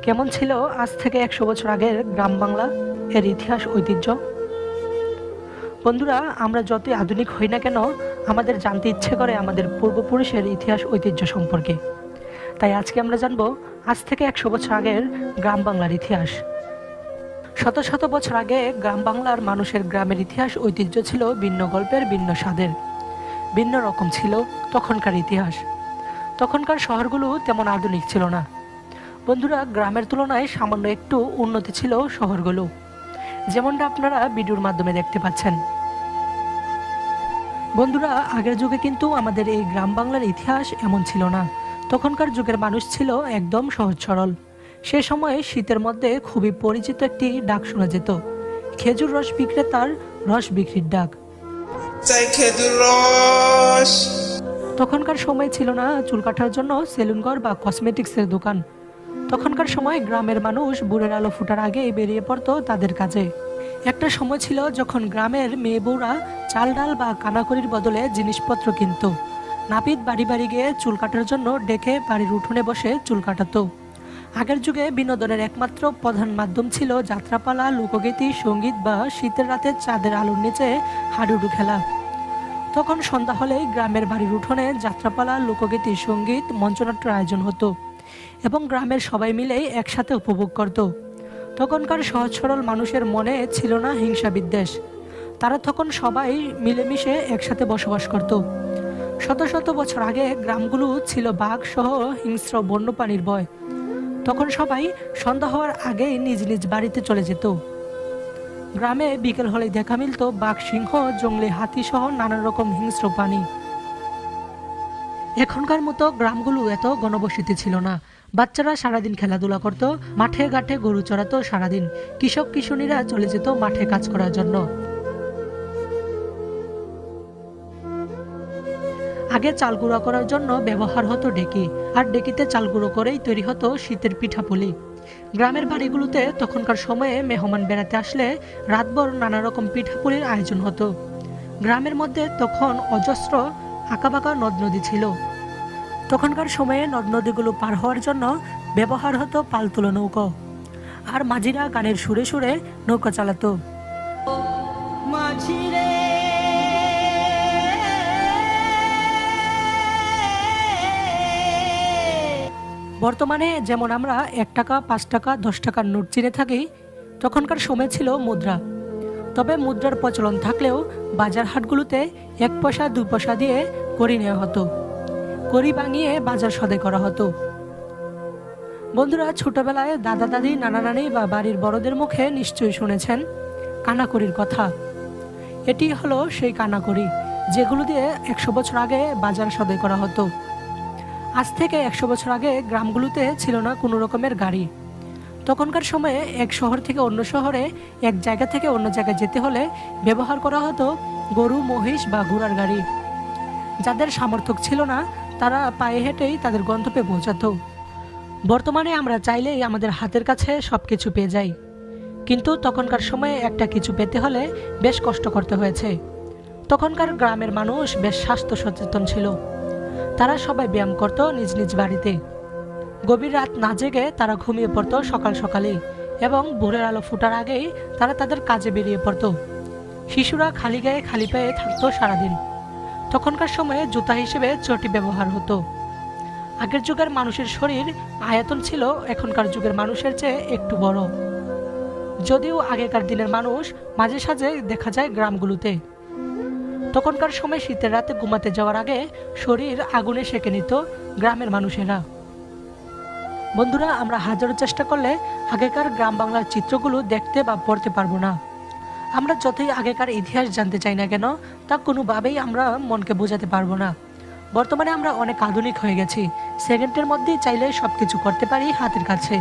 কেমন ছিল আজ থেকে 100 বছর আগের গ্রাম বাংলা, এর ইতিহাস ঐতিহ্য? বন্ধুরা, আমরা যতই আধুনিক হই না কেন, আমাদের জানতে ইচ্ছে করে আমাদের পূর্বপুরুষের ইতিহাস ঐতিহ্য সম্পর্কে। তাই আজকে আমরা জানবো আজ থেকে 100 বছর আগের গ্রাম বাংলার ইতিহাস। শত শত বছর আগে গ্রাম বাংলার মানুষের গ্রামের ইতিহাস ঐতিহ্য ছিল ভিন্ন গল্পের, ভিন্ন স্বাদের। ভিন্ন রকম ছিল তখনকার ইতিহাস। তখনকার শহরগুলো তেমন আধুনিক ছিল না। বন্ধুরা, গ্রামের তুলনায় সামান্য একটু উন্নতি ছিল শহরগুলো, যেমনটা আপনারা ভিডিওর মাধ্যমে দেখতে পাচ্ছেন। বন্ধুরা, আগের যুগে কিন্তু আমাদের এই গ্রাম বাংলার ইতিহাস এমন ছিল না। তখনকার যুগের মানুষ ছিল একদম সহজ সরল। সে সময়ে শীতের মধ্যে খুবই পরিচিত একটি ডাক শোনা যেত, খেজুর রস বিক্রেতার রস বিক্রির ডাক। চাই খেজুর রস। তখনকার সময় ছিল না চুল কাটার জন্য সেলুন ঘর বা কসমেটিক্সের দোকান। তখনকার সময় গ্রামের মানুষ ভোরের আলো ফোটার আগেই বেরিয়ে পড়তো তাদের কাজে। একটা সময় ছিল যখন গ্রামের মেয়ে বউরা চাল ডাল বা কানাকড়ির বদলে জিনিসপত্র কিনত। নাপিত বাড়ি বাড়ি গিয়ে চুল কাটার জন্য ডেকে বাড়ির উঠোনে বসে চুল কাটাতো। আগের যুগে বিনোদনের একমাত্র প্রধান মাধ্যম ছিল যাত্রাপালা, লোকগীতি, সঙ্গীত বা শীতের রাতে চাঁদের আলোর নিচে হাডুডু খেলা। তখন সন্ধ্যা হলেই গ্রামের বাড়ির উঠোনে যাত্রাপালা, লোকগীতি, সঙ্গীত, মঞ্চনাট্যের আয়োজন হতো এবং গ্রামের সবাই মিলেই একসাথে উপভোগ করত। তখনকার সহজ সরল মানুষের মনে ছিল না হিংসা বিদ্বেষ। তারা তখন সবাই মিলেমিশে একসাথে বসবাস করত। শত শত বছর আগে গ্রামগুলো ছিল বাঘ সহ হিংস্র বন্যপ্রাণীর ভয়। তখন সবাই সন্ধ্যা হওয়ার আগেই নিজ নিজ বাড়িতে চলে যেত। গ্রামে বিকেল হলে দেখা মিলত বাঘ, সিংহ, জঙ্গলি হাতি সহ নানা রকম হিংস্র প্রাণী। এখনকার মতো গ্রামগুলো এত ঘনবসতি ছিল না। বাচ্চারা সারাদিন খেলাধুলা করত, মাঠে ঘাটে গরু চড়াতো সারাদিন। কৃষক কিশোরীরা চলে যেত মাঠে কাজ করার জন্য। আগে চাল গুঁড়ো করার জন্য ব্যবহার হতো ডেকি, আর ডেকিতে চাল গুঁড়ো করেই তৈরি হতো শীতের পিঠাপুলি। গ্রামের বাড়িগুলোতে তখনকার সময়ে মেহমান বেড়াতে আসলে রাতভর নানা রকম পিঠাপুলির আয়োজন হতো। গ্রামের মধ্যে তখন অজস্র আঁকাবাঁকা নদ নদী ছিল। তখনকার সময়ে নদ নদীগুলো পার হওয়ার জন্য ব্যবহার হতো পালতোলা নৌকো, আর মাঝিরা গানের সুরে সুরে নৌকা চালাতো। বর্তমানে যেমন আমরা 1 টাকা, 5 টাকা, 10 টাকার নোট চিনে থাকি, তখনকার সময় ছিল মুদ্রা। তবে মুদ্রার প্রচলন থাকলেও বাজার হাটগুলোতে 1 পয়সা 2 পয়সা দিয়ে কড়ি নেওয়া হতো। কড়ি ভাঙিয়ে বাজার সদাই করা হতো। বন্ধুরা, ছোটবেলায় দাদা দাদি, নানা নানি বা বাড়ির বড়দের মুখে নিশ্চয়ই শুনেছেন কানাকড়ির কথা। এটি হলো সেই কানাকড়ি যেগুলো দিয়ে 100 বছর আগে বাজার সদাই করা হতো। আজ থেকে 100 বছর আগে গ্রামগুলোতে ছিল না কোনো রকমের গাড়ি। তখনকার সময়ে এক শহর থেকে অন্য শহরে, এক জায়গা থেকে অন্য জায়গায় যেতে হলে ব্যবহার করা হতো গরু, মহিষ বা ঘোড়ার গাড়ি। যাদের সামর্থ্য ছিল না তারা পায়ে হেঁটেই তাদের গন্তব্যে পৌঁছাতো। বর্তমানে আমরা চাইলেই আমাদের হাতের কাছে সব কিছু পেয়ে যাই, কিন্তু তখনকার সময়ে একটা কিছু পেতে হলে বেশ কষ্ট করতে হয়েছে। তখনকার গ্রামের মানুষ বেশ স্বাস্থ্য সচেতন ছিল। তারা সবাই ব্যায়াম করত নিজ নিজ বাড়িতে। গভীর রাত না জেগে তারা ঘুমিয়ে পড়তো সকাল সকালেই, এবং ভোরের আলো ফোটার আগেই তারা তাদের কাজে বেরিয়ে পড়তো। শিশুরা খালি গায়ে খালি পায়ে থাকতো সারাদিন। তখনকার সময়ে জুতা হিসেবে চটি ব্যবহার হতো। আগের যুগের মানুষের শরীর আয়তন ছিল এখনকার যুগের মানুষের চেয়ে একটু বড়, যদিও আগেকার দিনের মানুষ মাঝে সাঝে দেখা যায় গ্রামগুলোতে। তখনকার সময় শীতের রাতে ঘুমাতে যাওয়ার আগে শরীর আগুনে সেঁকে নিত গ্রামের মানুষেরা। বন্ধুরা, আমরা হাজারো চেষ্টা করলে আগেকার গ্রাম বাংলার চিত্রগুলো দেখতে বা পড়তে পারবো না। আমরা যতই আগেকার ইতিহাস জানতে চাই না কেন, তা কোনোভাবেই আমরা মনকে বোঝাতে পারবো না। বর্তমানে আমরা অনেক আধুনিক হয়ে গেছি, সেকেন্ডের মধ্যেই চাইলে সবকিছু করতে পারি হাতের কাছে।